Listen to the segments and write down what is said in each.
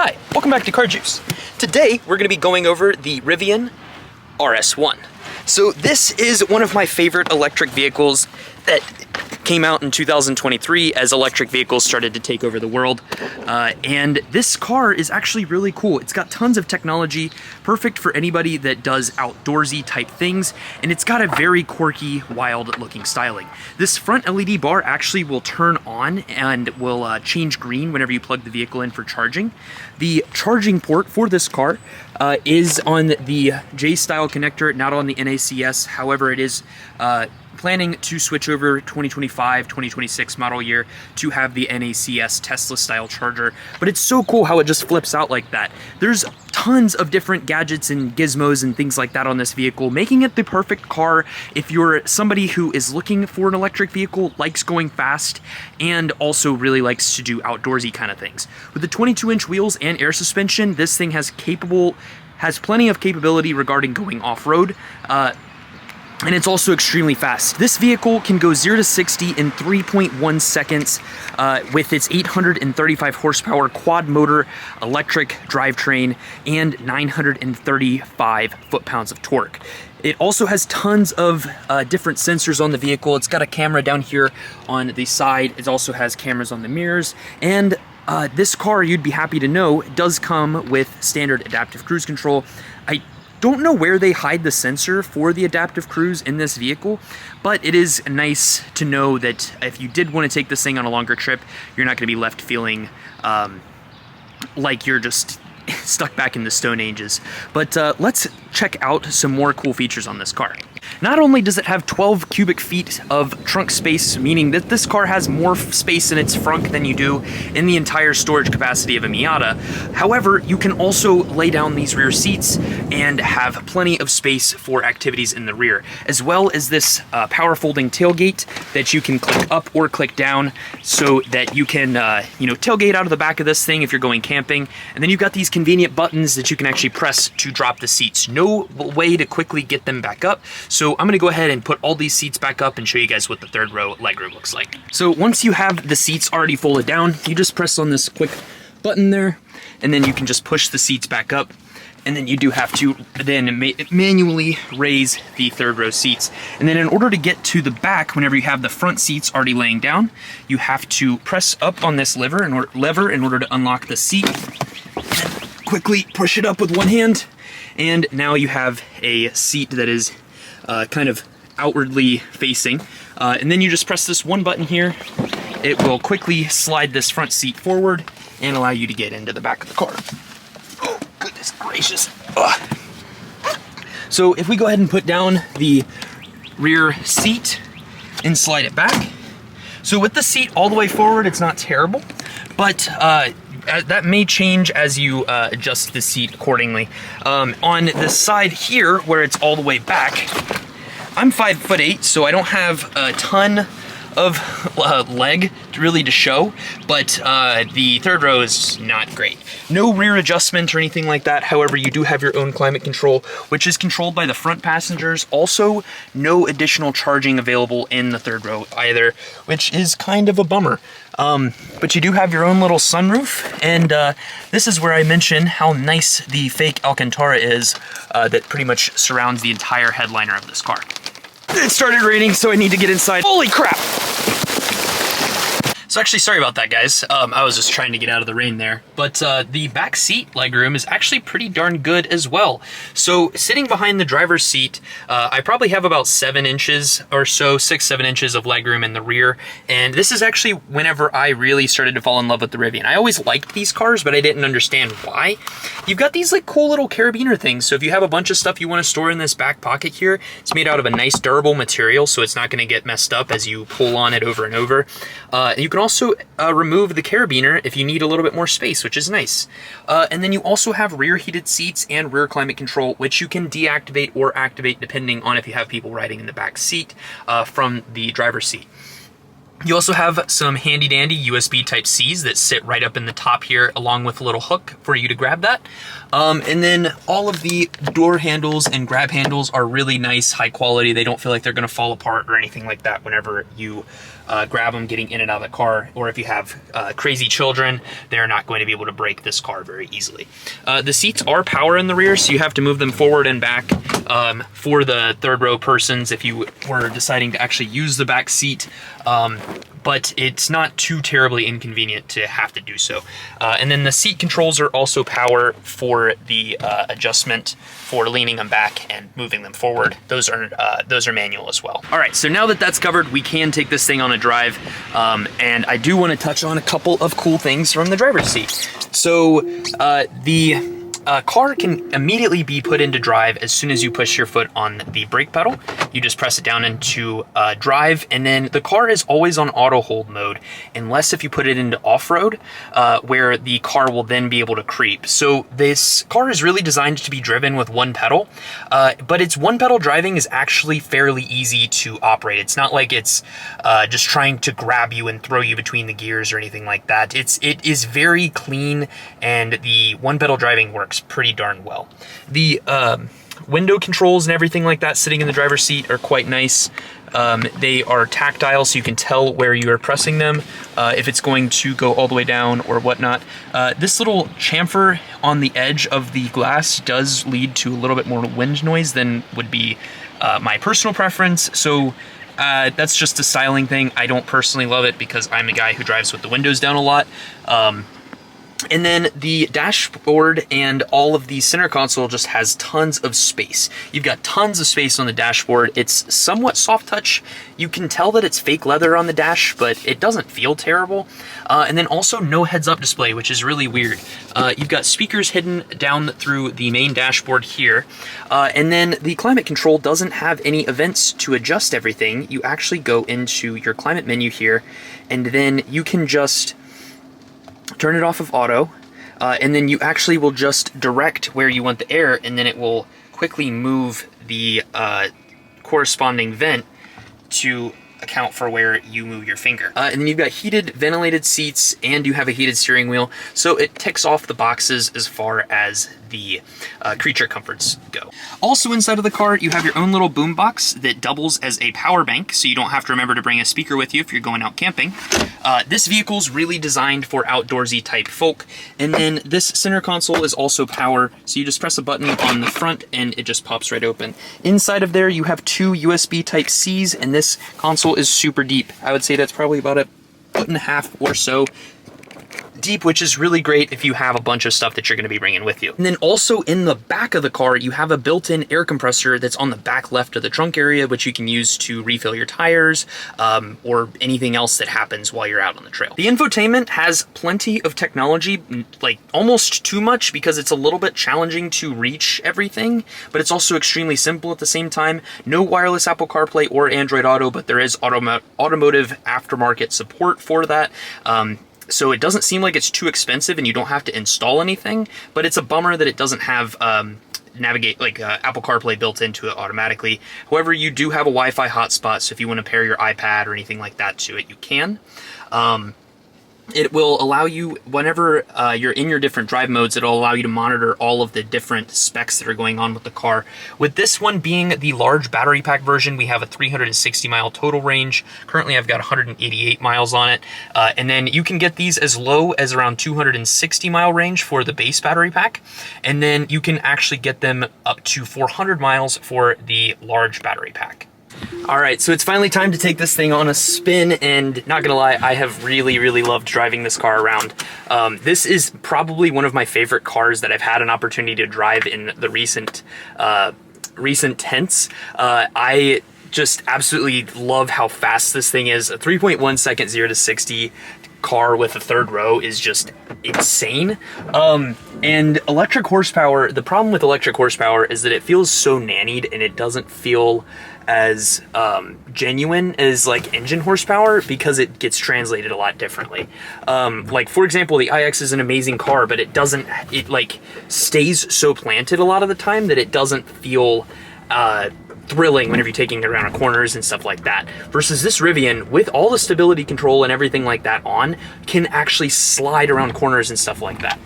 Hi, welcome back to Car Juice. Today we're going to be going over the Rivian RS1. So this is one of my favorite electric vehicles that came out in 2023 as electric vehicles started to take over the world. And this car is actually really cool. It's got tons of technology, perfect for anybody that does outdoorsy type things, and it's got a very quirky, wild looking styling. This front LED bar actually will turn on and will change green whenever you plug the vehicle in for charging. The charging port for this car is on the J-style connector, not on the NACS. However, it is planning to switch over 2025, 2026 model year to have the NACS Tesla style charger, but it's so cool how it just flips out like that. There's tons of different gadgets and gizmos and things like that on this vehicle, making it the perfect car if you're somebody who is looking for an electric vehicle, likes going fast, and also really likes to do outdoorsy kind of things. With the 22-inch wheels and air suspension, this thing has plenty of capability regarding going off-road. And it's also extremely fast. This vehicle can go 0 to 60 in 3.1 seconds with its 835 horsepower quad motor electric drivetrain and 935 foot-pounds of torque. It also has tons of different sensors on the vehicle. It's got a camera down here on the side. It also has cameras on the mirrors. And this car, you'd be happy to know, does come with standard adaptive cruise control. I don't know where they hide the sensor for the adaptive cruise in this vehicle, but it is nice to know that if you did want to take this thing on a longer trip, you're not going to be left feeling like you're just stuck back in the Stone Ages. But let's check out some more cool features on this car. Not only does it have 12 cubic feet of trunk space, meaning that this car has more space in its frunk than you do in the entire storage capacity of a Miata. However, you can also lay down these rear seats and have plenty of space for activities in the rear, as well as this power folding tailgate that you can click up or click down so that you can, tailgate out of the back of this thing if you're going camping. And then you've got these convenient buttons that you can actually press to drop the seats. No way to quickly get them back up. So I'm gonna go ahead and put all these seats back up and show you guys what the third row legroom looks like. So once you have the seats already folded down, you just press on this quick button there, and then you can just push the seats back up. And then you do have to then manually raise the third row seats. And then in order to get to the back, whenever you have the front seats already laying down, you have to press up on this lever in order to unlock the seat. Quickly push it up with one hand, and now you have a seat that is kind of outwardly facing. And then you just press this one button here. It will quickly slide this front seat forward and allow you to get into the back of the car. Oh, goodness gracious. Ugh. So if we go ahead and put down the rear seat and slide it back. So with the seat all the way forward, it's not terrible, but that may change as you adjust the seat accordingly. On the side here, where it's all the way back, I'm 5'8", so I don't have a ton of leg to show, but the third row is not great. No rear adjustment or anything like that. However, you do have your own climate control, which is controlled by the front passengers. Also, no additional charging available in the third row either, which is kind of a bummer. But you do have your own little sunroof, and this is where I mention how nice the fake Alcantara is that pretty much surrounds the entire headliner of this car. It started raining, so I need to get inside. Holy crap! So actually, sorry about that, guys. I was just trying to get out of the rain there. But the back seat legroom is actually pretty darn good as well. So sitting behind the driver's seat, I probably have about 7 inches or so, 6-7 inches of legroom in the rear. And this is actually whenever I really started to fall in love with the Rivian. I always liked these cars, but I didn't understand why. You've got these like cool little carabiner things. So if you have a bunch of stuff you want to store in this back pocket here, it's made out of a nice durable material, so it's not going to get messed up as you pull on it over and over. You can also remove the carabiner if you need a little bit more space, which is nice. And then you also have rear heated seats and rear climate control, which you can deactivate or activate depending on if you have people riding in the back seat from the driver's seat. You also have some handy dandy USB Type-Cs that sit right up in the top here, along with a little hook for you to grab that. And then all of the door handles and grab handles are really nice, high quality. They don't feel like they're gonna fall apart or anything like that whenever you grab them getting in and out of the car, or if you have crazy children, they're not going to be able to break this car very easily. The seats are power in the rear, so you have to move them forward and back for the third row persons if you were deciding to actually use the back seat. But it's not too terribly inconvenient to have to do so. And then the seat controls are also power for the adjustment for leaning them back and moving them forward. Those are manual as well. All right, so now that that's covered, we can take this thing on a drive. And I do want to touch on a couple of cool things from the driver's seat. So the car can immediately be put into drive as soon as you push your foot on the brake pedal. You just press it down into drive, and then the car is always on auto hold mode, unless if you put it into off-road, where the car will then be able to creep. So this car is really designed to be driven with one pedal, but its one pedal driving is actually fairly easy to operate. It's not like it's just trying to grab you and throw you between the gears or anything like that. It is very clean, and the one pedal driving works pretty darn well. The window controls and everything like that sitting in the driver's seat are quite nice. They are tactile, so you can tell where you are pressing them, if it's going to go all the way down or whatnot. This little chamfer on the edge of the glass does lead to a little bit more wind noise than would be my personal preference. So that's just a styling thing. I don't personally love it because I'm a guy who drives with the windows down a lot. And then the dashboard and all of the center console just has tons of space. You've got tons of space on the dashboard. It's somewhat soft touch. You can tell that it's fake leather on the dash, but it doesn't feel terrible. And then also no heads-up display, which is really weird. You've got speakers hidden down through the main dashboard here. And then the climate control doesn't have any events to adjust everything. You actually go into your climate menu here, and then you can just turn it off of auto, and then you actually will just direct where you want the air, and then it will quickly move the corresponding vent to account for where you move your finger. And then you've got heated, ventilated seats, and you have a heated steering wheel, so it ticks off the boxes as far as the creature comforts go. Also inside of the car, you have your own little boom box that doubles as a power bank, so you don't have to remember to bring a speaker with you if you're going out camping. This vehicle's really designed for outdoorsy type folk. And then this center console is also power, so you just press a button on the front and it just pops right open. Inside of there, you have two USB Type-Cs, and this console is super deep. I would say that's probably about a 1.5 foot or so deep, which is really great if you have a bunch of stuff that you're going to be bringing with you. And then also in the back of the car, you have a built-in air compressor that's on the back left of the trunk area, which you can use to refill your tires or anything else that happens while you're out on the trail. The infotainment has plenty of technology, like almost too much, because it's a little bit challenging to reach everything, but it's also extremely simple at the same time. No wireless Apple CarPlay or Android Auto, but there is automotive aftermarket support for that. So it doesn't seem like it's too expensive and you don't have to install anything, but it's a bummer that it doesn't have Apple CarPlay built into it automatically. However, you do have a Wi-Fi hotspot, so if you want to pair your iPad or anything like that to it, you can. It will allow you, whenever you're in your different drive modes, it'll allow you to monitor all of the different specs that are going on with the car. With this one being the large battery pack version, we have a 360 mile total range. Currently, I've got 188 miles on it. And then you can get these as low as around 260 mile range for the base battery pack. And then you can actually get them up to 400 miles for the large battery pack. All right, so it's finally time to take this thing on a spin, and not gonna lie, I have really, really loved driving this car around. This is probably one of my favorite cars that I've had an opportunity to drive in the recent tense. I just absolutely love how fast this thing is. A 3.1 second 0 to 60 car with a third row is just insane. And electric horsepower, the problem with electric horsepower is that it feels so nannied, and it doesn't feel as genuine as like engine horsepower because it gets translated a lot differently. Like for example, the iX is an amazing car, but it like stays so planted a lot of the time that it doesn't feel thrilling whenever you're taking it around corners and stuff like that. Versus this Rivian, with all the stability control and everything like that on, can actually slide around corners and stuff like that.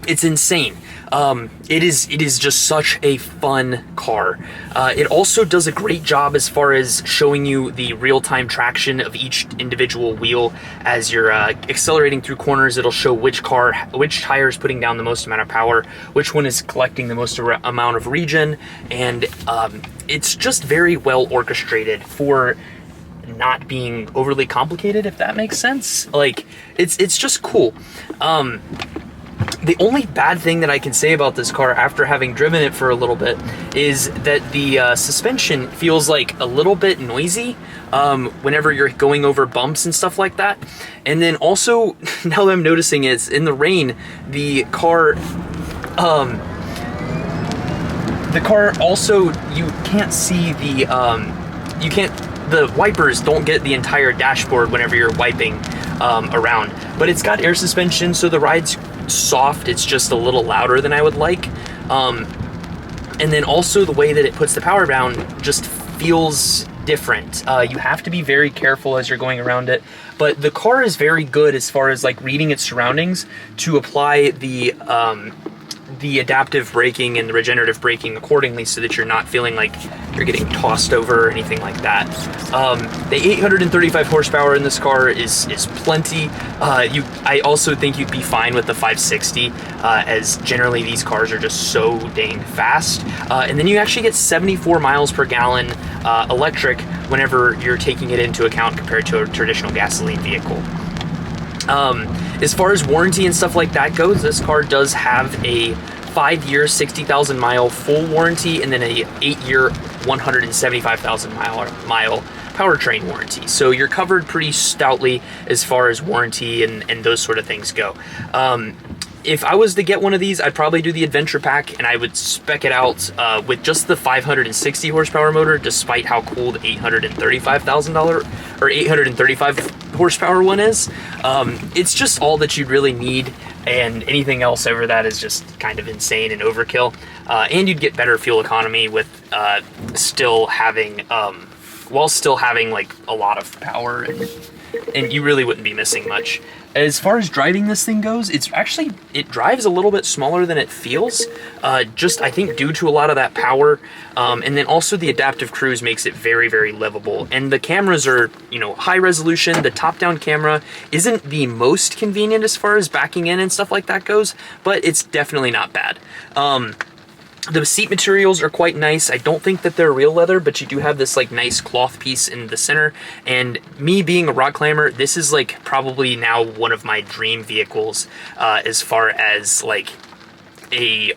It's insane. It is just such a fun car. It also does a great job as far as showing you the real-time traction of each individual wheel. As you're accelerating through corners, it'll show which tire is putting down the most amount of power, which one is collecting the most amount of regen, and it's just very well orchestrated for not being overly complicated, if that makes sense. Like, it's just cool. The only bad thing that I can say about this car after having driven it for a little bit is that the suspension feels like a little bit noisy whenever you're going over bumps and stuff like that. And then also, now that I'm noticing is in the rain, the car also, you can't see the wipers don't get the entire dashboard whenever you're wiping around, but it's got air suspension, so the ride's soft. It's just a little louder than I would like. And then also the way that it puts the power down just feels different. You have to be very careful as you're going around it, but the car is very good as far as like reading its surroundings to apply the adaptive braking and the regenerative braking accordingly, so that you're not feeling like you're getting tossed over or anything like that. The 835 horsepower in this car is plenty. I also think you'd be fine with the 560, as generally these cars are just so dang fast. And then you actually get 74 miles per gallon electric whenever you're taking it into account compared to a traditional gasoline vehicle. As far as warranty and stuff like that goes, this car does have a 5-year, 60,000 mile full warranty, and then a 8-year, 175,000 mile powertrain warranty. So you're covered pretty stoutly as far as warranty and those sort of things go. If I was to get one of these, I'd probably do the Adventure Pack, and I would spec it out with just the 560 horsepower motor, despite how cool the $835,000 or 835 horsepower one is. It's just all that you'd really need, and anything else over that is just kind of insane and overkill. And you'd get better fuel economy with still having like a lot of power, and you really wouldn't be missing much. As far as driving this thing goes, it drives a little bit smaller than it feels, just I think due to a lot of that power, and then also the adaptive cruise makes it very, very livable. And the cameras are, high resolution. The top-down camera isn't the most convenient as far as backing in and stuff like that goes, but it's definitely not bad. The seat materials are quite nice. I don't think that they're real leather, but you do have this like nice cloth piece in the center. And me being a rock climber, this is like probably now one of my dream vehicles as far as like a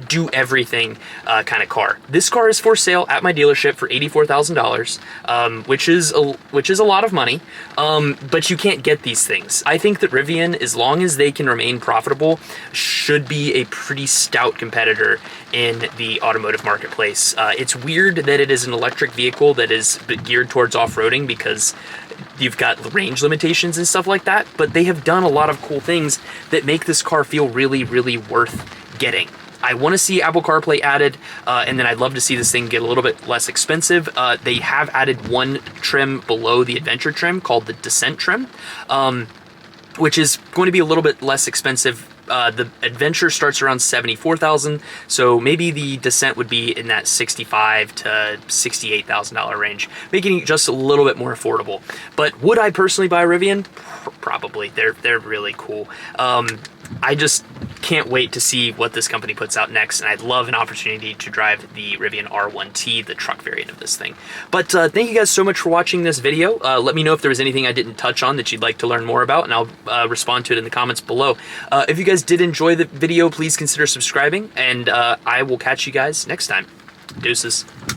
do everything kind of car. This car is for sale at my dealership for $84,000, which is a lot of money, but you can't get these things. I think that Rivian, as long as they can remain profitable, should be a pretty stout competitor in the automotive marketplace. It's weird that it is an electric vehicle that is geared towards off-roading, because you've got range limitations and stuff like that, but they have done a lot of cool things that make this car feel really, really worth getting. I want to see Apple CarPlay added, and then I'd love to see this thing get a little bit less expensive. They have added one trim below the Adventure trim called the Descent trim, which is going to be a little bit less expensive. The Adventure starts around $74,000, so maybe the Descent would be in that $65,000 to $68,000 range, making it just a little bit more affordable. But would I personally buy a Rivian? Probably. They're really cool. I just can't wait to see what this company puts out next, and I'd love an opportunity to drive the Rivian R1T, the truck variant of this thing. But thank you guys so much for watching this video. Let me know if there was anything I didn't touch on that you'd like to learn more about, and I'll respond to it in the comments below. If you guys did enjoy the video, please consider subscribing, and I will catch you guys next time. Deuces.